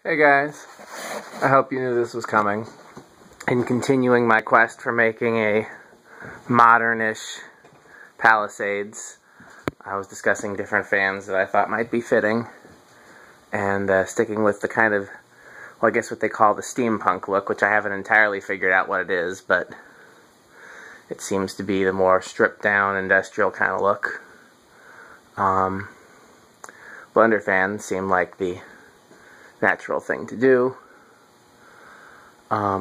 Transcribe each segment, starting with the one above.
Hey guys, I hope you knew this was coming. In continuing my quest for making a modern-ish Palisades, I was discussing different fans that I thought might be fitting, and sticking with the kind of, well, I guess what they call the steampunk look, which I haven't entirely figured out what it is, but it seems to be the more stripped-down industrial kind of look. Blenderfan seemed like the natural thing to do.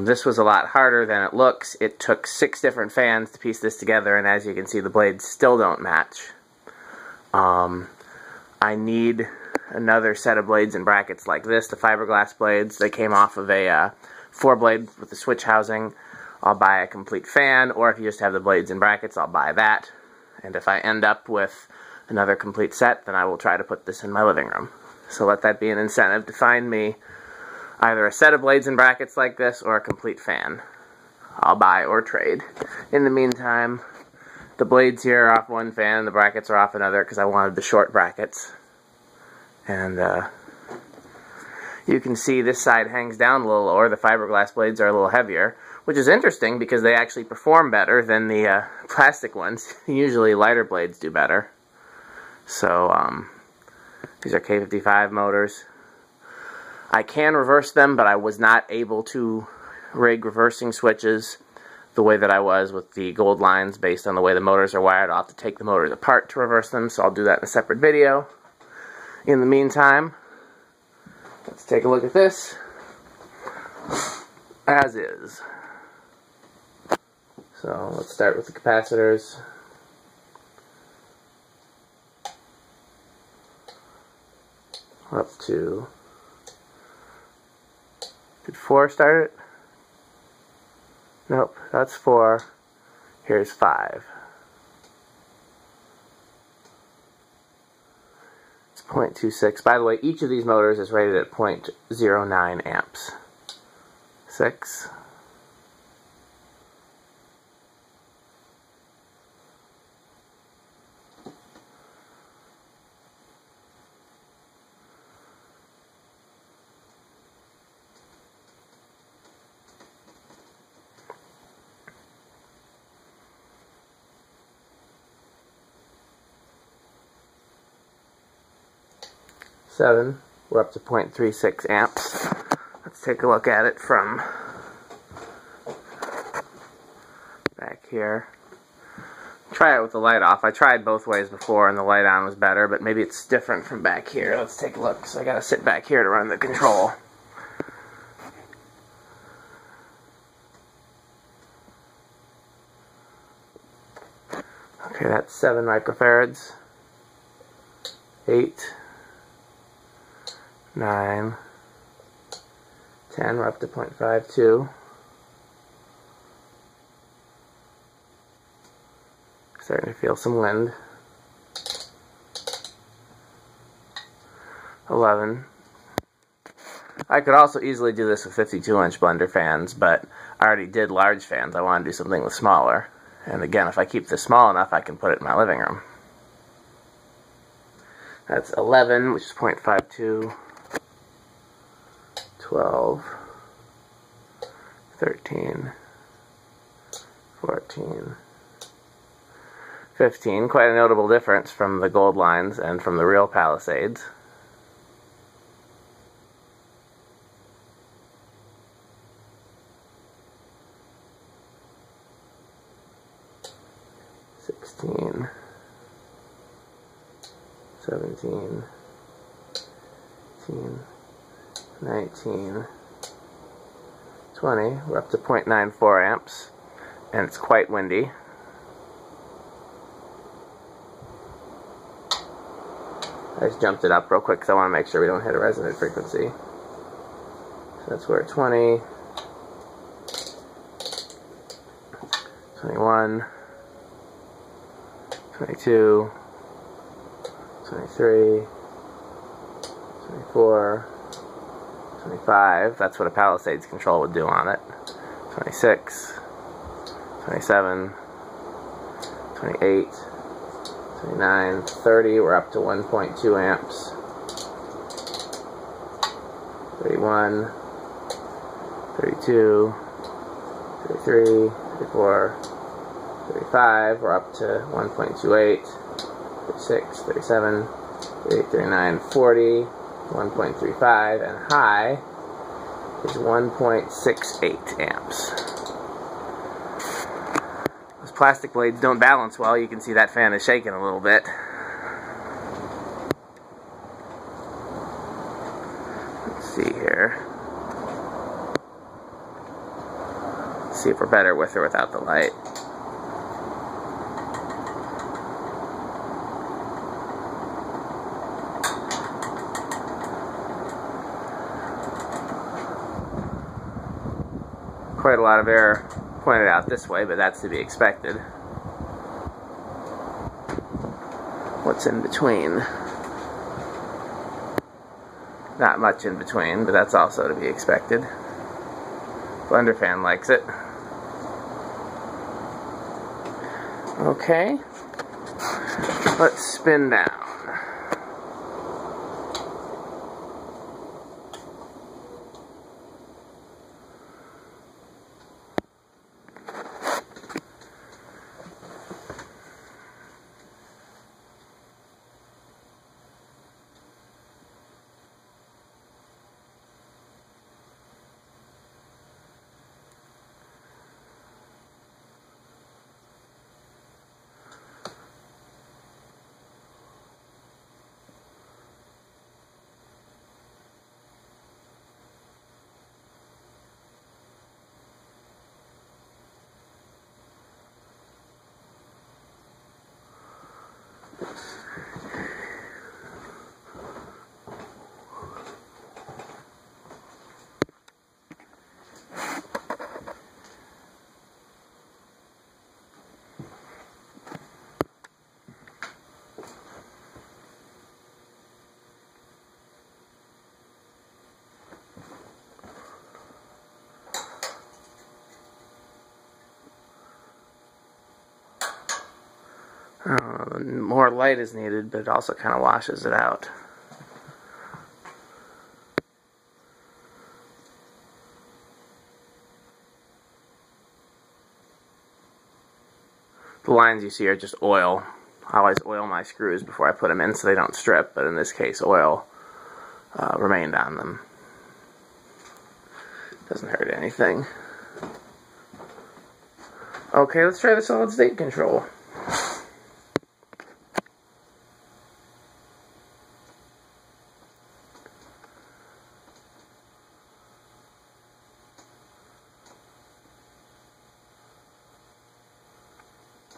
This was a lot harder than it looks. It took 6 different fans to piece this together, and as you can see, the blades still don't match. I need another set of blades and brackets like this, the fiberglass blades. They came off of a 4-blade with the switch housing. I'll buy a complete fan, or if you just have the blades and brackets, I'll buy that. And if I end up with another complete set, then I will try to put this in my living room. So let that be an incentive to find me either a set of blades and brackets like this or a complete fan. I'll buy or trade. In the meantime, the blades here are off one fan, the brackets are off another because I wanted the short brackets. And you can see this side hangs down a little lower. The fiberglass blades are a little heavier, which is interesting because they actually perform better than the plastic ones. Usually lighter blades do better. So, these are K55 motors. I can reverse them, but I was not able to rig reversing switches the way that I was with the gold lines based on the way the motors are wired. I'll have to take the motors apart to reverse them, so I'll do that in a separate video. In the meantime, let's take a look at this as is. So let's start with the capacitors. Up to, did 4 start it? Nope, that's 4. Here's 5. It's 0.26. By the way, each of these motors is rated at 0.09 amps. 6. 7, we're up to 0.36 amps. Let's take a look at it from back here. Try it with the light off. I tried both ways before and the light on was better, but maybe it's different from back here. Let's take a look. So I gotta sit back here to run the control. Okay, that's 7 microfarads. 8. 9, 10, we're up to 0.52. Starting to feel some wind. 11. I could also easily do this with 52-inch blender fans, but I already did large fans. I want to do something with smaller. And again, if I keep this small enough, I can put it in my living room. That's 11, which is 0.52. 12, 13, 14, 15. Quite a notable difference from the gold lines and from the real Palisades. 16, 17, 18, 19, 20, we're up to 0.94 amps, and it's quite windy. I just jumped it up real quick because I want to make sure we don't hit a resonant frequency. So that's where 20, 21, 22, 23, 24, 25, that's what a Palisades control would do on it. 26, 27, 28, 29, 30, we're up to 1.2 amps. 31, 32, 33, 34, 35, we're up to 1.28, 36, 37, 38, 39, 40, 1.35, and high is 1.68 amps. Those plastic blades don't balance well. You can see that fan is shaking a little bit. Let's see here. Let's see if we're better with or without the light. Quite a lot of air pointed out this way, but that's to be expected. What's in between? Not much in between, but that's also to be expected. Blenderfan likes it. Okay, let's spin down. More light is needed, but it also kind of washes it out. The lines you see are just oil. I always oil my screws before I put them in so they don't strip, but in this case oil remained on them. Doesn't hurt anything. Okay, let's try the solid state control.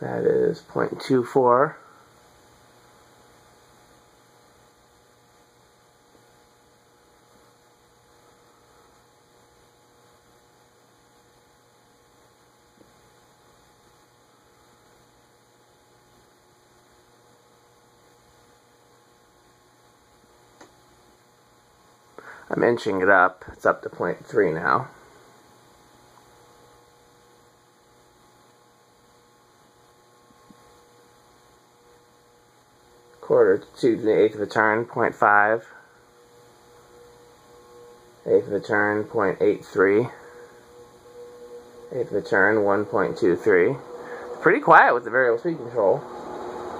That is 0.24. I'm inching it up. It's up to 0.3 now. Quarter to the eighth of a turn, 0.5. Eighth of a turn, 0.83. Eighth of a turn, 1.23. Pretty quiet with the variable speed control.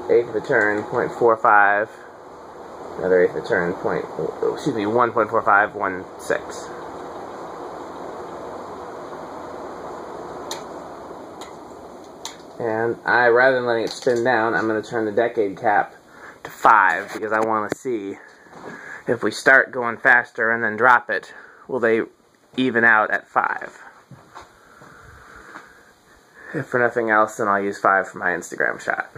Eighth of a turn, 0.45. Another eighth of a turn, 1.4516. And rather than letting it spin down, I'm going to turn the decade cap to 5 because I want to see if we start going faster and then drop it, will they even out at 5? If for nothing else, then I'll use 5 for my Instagram shot.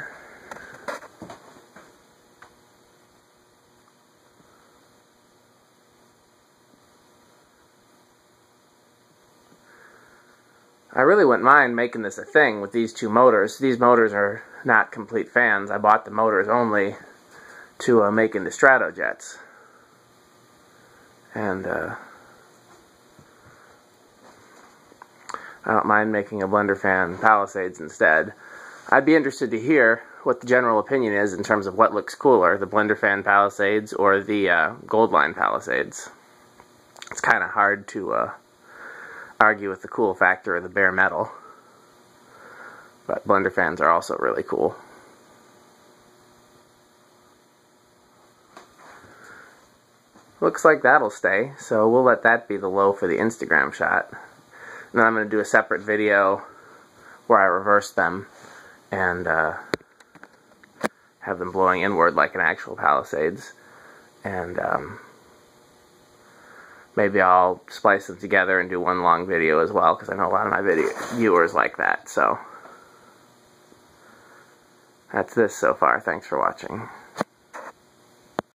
I really wouldn't mind making this a thing with these two motors. These motors are not complete fans. I bought the motors only to make into Stratojets. And I don't mind making a Blenderfan Palisades instead. I'd be interested to hear what the general opinion is in terms of what looks cooler, the Blenderfan Palisades or the Goldline Palisades. it's kind of hard to argue with the cool factor of the bare metal. But Blenderfans are also really cool. Looks like that'll stay, so we'll let that be the low for the Instagram shot. And then I'm going to do a separate video where I reverse them and have them blowing inward like an actual Palisades. And maybe I'll splice them together and do one long video as well, because I know a lot of my viewers like that. So that's this so far. Thanks for watching.